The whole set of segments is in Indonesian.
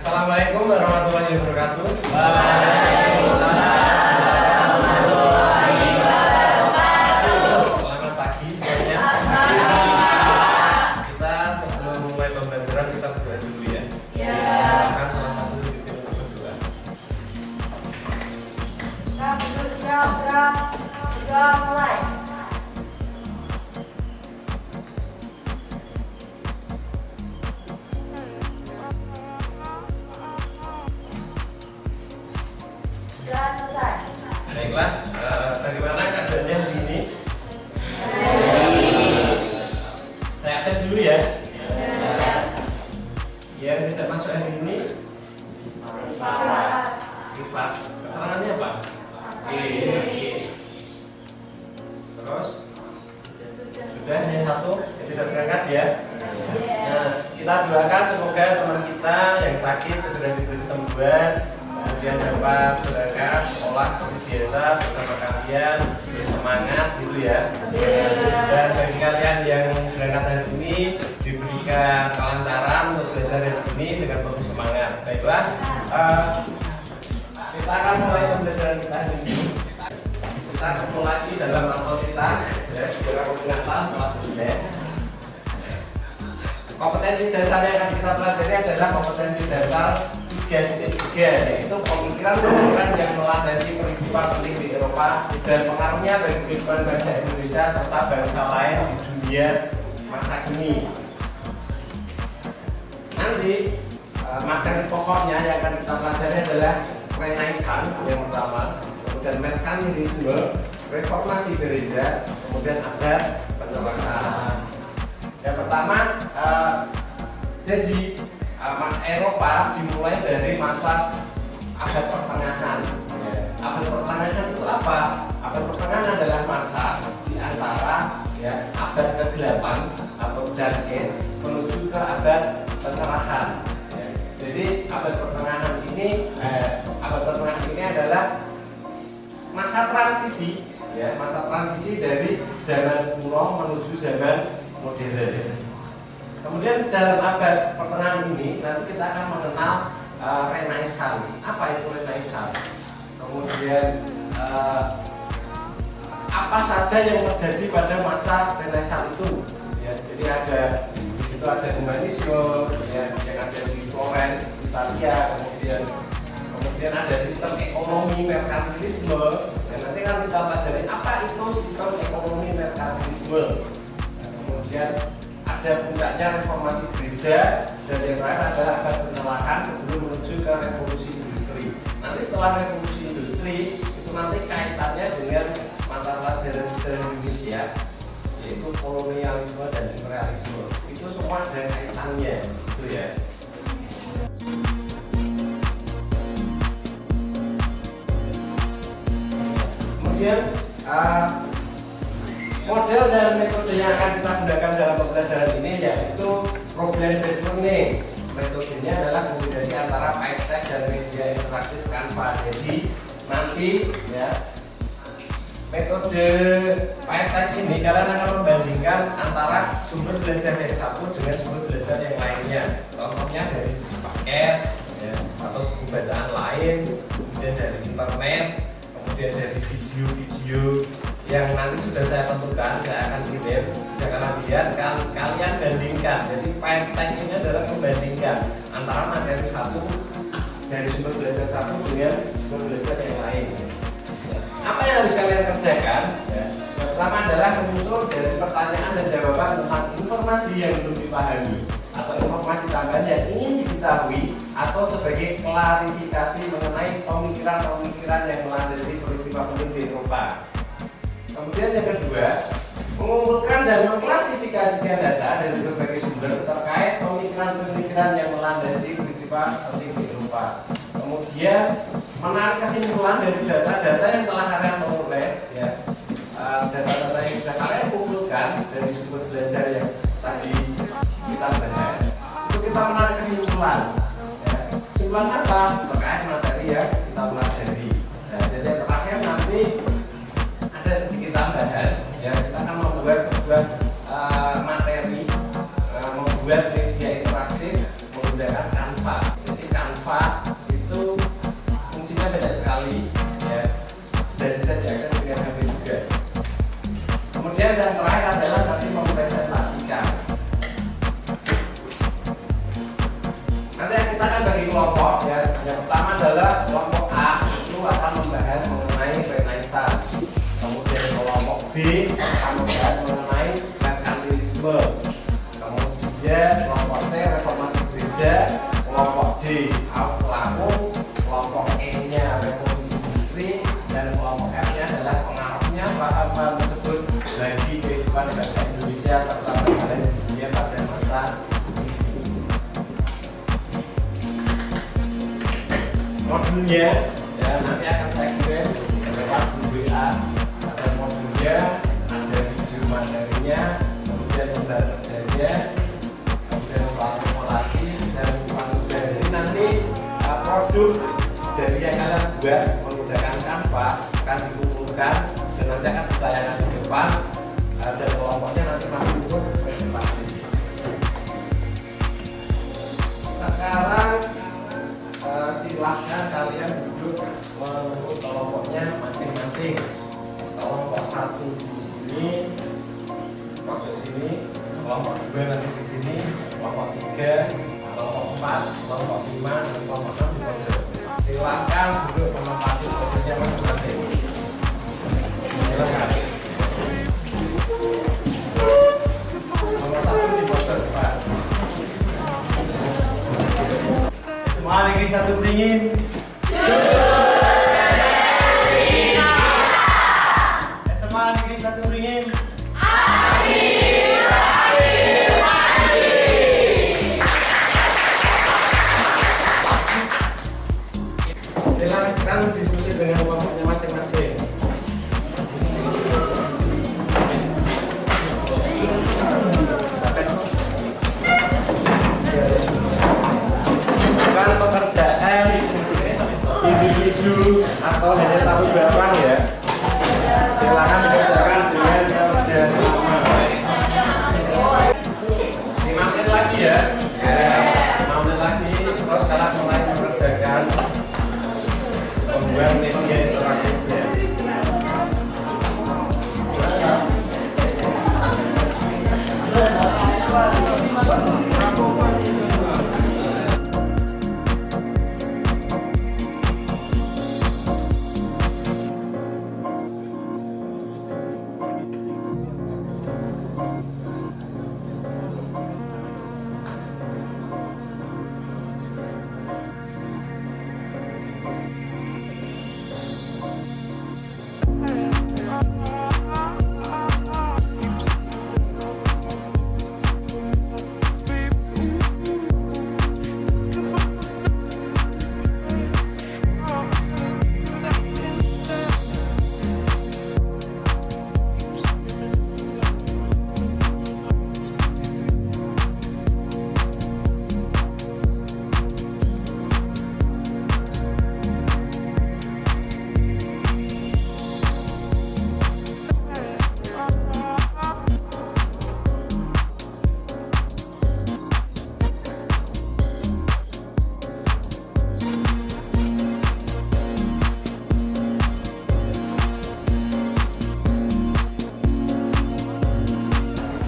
Assalamualaikum warahmatullahi wabarakatuh. Selamat pagi semuanya. Kita sebelum mulai pembelajaran kita berdoa dulu ya. Silakan salah satu dipimpin untuk berdoa. Berdoa mulai. Baiklah, bagaimana keadaannya di sini? Saya akan dulu ya. Yang tidak masuk hari ini? Sifat. Keterangannya apa? Terus? Sudah hanya satu yang tidak berangkat ya. Nah, kita doakan semoga teman kita yang sakit segera diberi kesembuhan. Kemudian dapat berangkat sekolah seperti biasa bersama kalian, semangat gitu ya. Dan bagi kalian yang berangkat hari ini diberikan kelancaran untuk belajar hari ini dengan penuh semangat. Baiklah, kita akan mulai pembelajaran kita hari ini. Kita akumulasi dalam rapor kita, ya, segera peringatan kelas 11. Kompetensi dasar yang akan kita pelajari adalah kompetensi dasar 3.3, yaitu pemikiran yang melandasi peristiwa penting di Eropa dan pengaruhnya bagi kehidupan bangsa Indonesia serta bangsa lain di dunia masa kini. Nanti materi pokoknya yang akan kita pelajari adalah Renaissance yang pertama, kemudian Merkantilisme, Reformasi Gereja, kemudian ada pencerahan. Yang pertama, jadi Eropa dimulai dari masa abad pertengahan. Abad pertengahan itu apa? Abad pertengahan adalah masa di antara abad ke-8 atau Dark Age menuju ke abad pencerahan. Jadi abad pertengahan ini adalah masa transisi, masa transisi dari zaman kuno menuju zaman modern. Kemudian dalam abad pertengahan ini nanti kita akan mengenal Renaissance. Apa itu Renaissance? Kemudian apa saja yang terjadi pada masa Renaissance itu? Jadi ada humanisme, yang ada di Florence, Italia. Kemudian ada sistem ekonomi merkantilisme. Dan nanti kan kita pelajari apa itu sistem ekonomi merkantilisme. Kemudian ada puncaknya reformasi gereja, dan yang lain adalah abad pencerahan sebelum menuju ke revolusi industri. Nanti setelah revolusi industri itu nanti kaitannya dengan mata pelajaran sejarah Indonesia, yaitu kolonialisme dan imperialisme. Itu semua ada kaitannya, gitu ya. Kemudian model dan metode yang akan kita gunakan dalam pembelajaran ini yaitu problem based learning. Metodenya adalah kombinasi antara PyText dan media interaktif Canva. Jadi nanti metode PyText ini kalian akan membandingkan antara sumber belajar yang satu dengan sumber belajar yang lainnya. Contohnya dari paket atau buku bacaan lain, kemudian dari internet, kemudian dari video-video yang nanti sudah saya tentukan, saya akan kirim. pertanyaan dan jawaban tentang informasi yang belum dipahami atau informasi tambahan yang ingin diketahui atau sebagai klarifikasi mengenai pemikiran-pemikiran yang melandasi peristiwa penting di Eropa. Kemudian yang kedua, mengumpulkan dan mengklasifikasikan data dari berbagai sumber terkait pemikiran-pemikiran yang melandasi peristiwa penting di Eropa. Kemudian menarik kesimpulan dari data-data yang telah kalian peroleh, ya, data-data yang sudah kalian kumpulkan dari sumber belajar yang tadi kita bahas, itu kita menarik kesimpulan. Ya. Kesimpulan apa? Terkait materi yang kita pelajari. Nah, jadi yang terakhir nanti ada sedikit tambahan. Ya, kita akan membuat sebuah materi, membuat media interaktif menggunakan Canva. Jadi Canva itu fungsinya banyak sekali, ya, dan bisa diakses dengan HP juga. Kemudian yang terakhir adalah nanti mempresentasikan. Nanti kita akan bagi kelompok, ya. Yang pertama adalah kelompok A itu akan membahas mengenai Renaissance. Kemudian kelompok B akan membahas mengenai merkantilisme. Kemudian kelompok C reformasi gereja. Kelompok D Aufklärung. Kelompok E-nya revolusi industri, dan kelompok F-nya adalah pengaruhnya paham-paham tersebut bagi kehidupan bangsa Indonesia serta perkembangan dunia pada masa modulnya. Ya, nanti akan saya kirim lewat WA. Ada modulnya, ada video materinya, kemudian modal kerjanya, kemudian soal formulasi dan panggilan. Jadi nanti produk dari yang kalian buat menggunakan Canva akan dikumpulkan dan nanti akan ditayangkan di depan, dan kelompoknya nanti masih turun presentasi. Sekarang silahkan kalian duduk menurut kelompoknya masing-masing. Kelompok 1 di sini, masuk sini, kelompok 2 nanti di sini, kelompok 3, kelompok 4, kelompok 5, dan kelompok 6 di pojok. Silahkan duduk menempati posisinya masing-masing. Silahkan. Nomor 1 di pojok depan. Semua negeri satu beringin. SMA negeri satu beringin. Silakan diskusi dengan kelompoknya masing-masing. Bukan pekerjaan individu atau hanya satu barang, ya. Silakan dikerjakan dengan kerja sama. 5 menit lagi, ya. 5 menit lagi terus kalian mulai mengerjakan membuat media interaktifnya.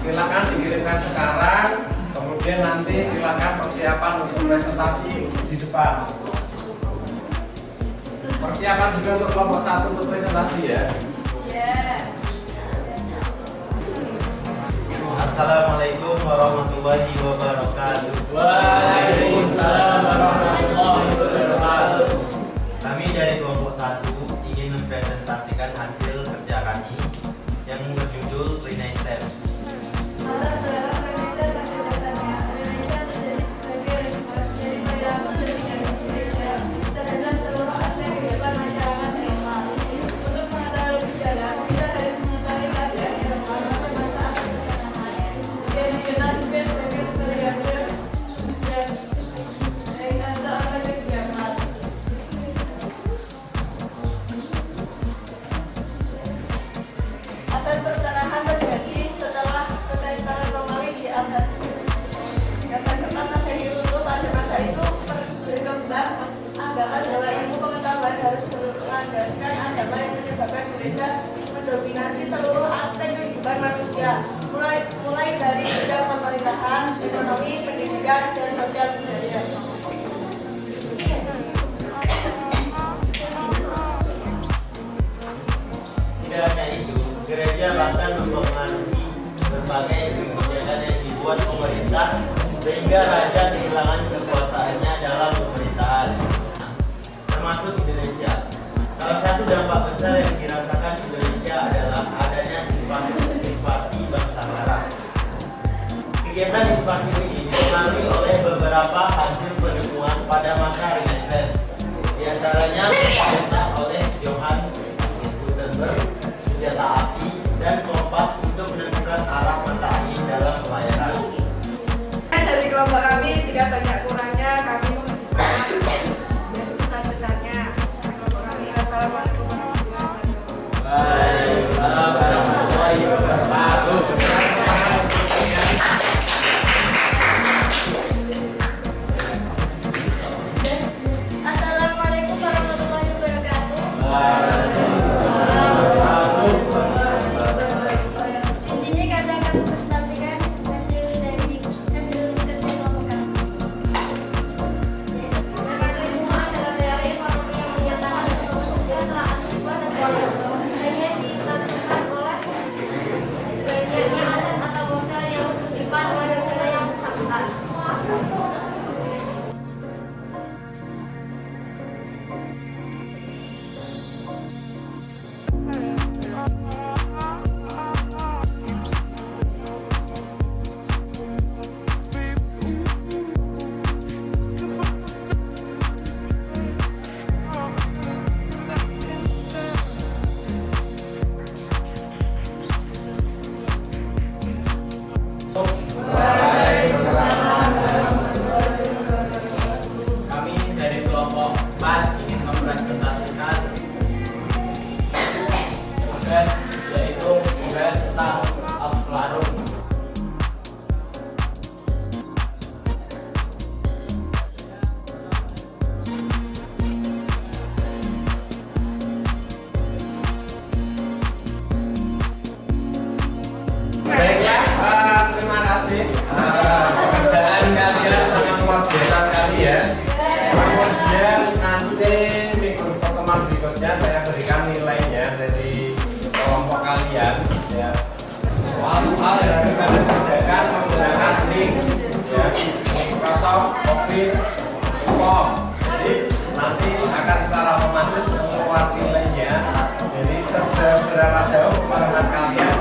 Silakan dikirimkan sekarang, kemudian nanti silakan persiapan untuk presentasi di depan. Persiapan juga untuk kelompok 1 untuk presentasi, ya. Assalamualaikum warahmatullahi wabarakatuh. Waalaikumsalam warahmatullahi wabarakatuh. Kami dari kelompok 1 ingin mempresentasikan hasil kerja kami yang berjudul Renaissance. Alat dalam Renaissance pada dasarnya, Renaissance terjadi sebagai respons dari perilaku dunia Indonesia terhadap seluruh aspek kehidupan masyarakat Eropa. Untuk mengetahui lebih dalam, kita harus mengetahui keadaan Eropa pada masa abad ke-6 yang dikenal juga sebagai periode Renaissance abad ke-13. Abad pertengahan terjadi setelah Kekaisaran Romawi di abad ke-4 Masehi runtuh. Pada masa itu berkembang anggapan bahwa ilmu pengetahuan harus berlandaskan agama yang menyebabkan gereja mendominasi seluruh aspek kehidupan manusia, mulai dari bidang pemerintahan, ekonomi, pendidikan, dan sosial budaya. Tidak hanya itu, gereja bahkan mempengaruhi berbagai kebijakan yang dibuat pemerintah sehingga raja kehilangan kekuasaannya dalam pemerintahan, termasuk Indonesia. Salah satu dampak besar yang dirasakan Indonesia adalah adanya invasi bangsa Arab. Kegiatan invasi ini dipengaruhi oleh beberapa hasil penemuan pada masa Renaissance, di antaranya dicetak oleh Johann Gutenberg, senjata api, dan kompas untuk menentukan arah matahari dalam pelayaran. Dari kelompok kami, jika banyak kurangnya, kami ya sebesar-besarnya. Kelompok kami, wassalamualaikum warahmatullahi wabarakatuh. Waalaikumsalam warahmatullahi wabarakatuh. Assalamualaikum warahmatullahi wabarakatuh. Di sini kami akan mempresentasikan hasil kerja kelompok kami. Berbagai semua adalah teori ekonomi yang menyatakan bahwa kesejahteraan siswa dan keluarga hanya ditentukan oleh banyaknya aset atau modal yang tersimpan pada negara yang bersangkutan. Kami dari kelompok 4 ingin mempresentasikan tugas, yaitu tugas tentang Absularum. Baiklah, terima kasih. Pekerjaan kalian sangat luar biasa sekali ya. Kemudian nanti minggu pertemuan berikutnya saya berikan nilainya dari kelompok kalian ya. Hal yang harus kalian kerjakan menggunakan link ya, Microsoft Office Form. Jadi nanti akan secara otomatis mengeluarkan nilainya. Jadi seberapa jauh pemahaman kalian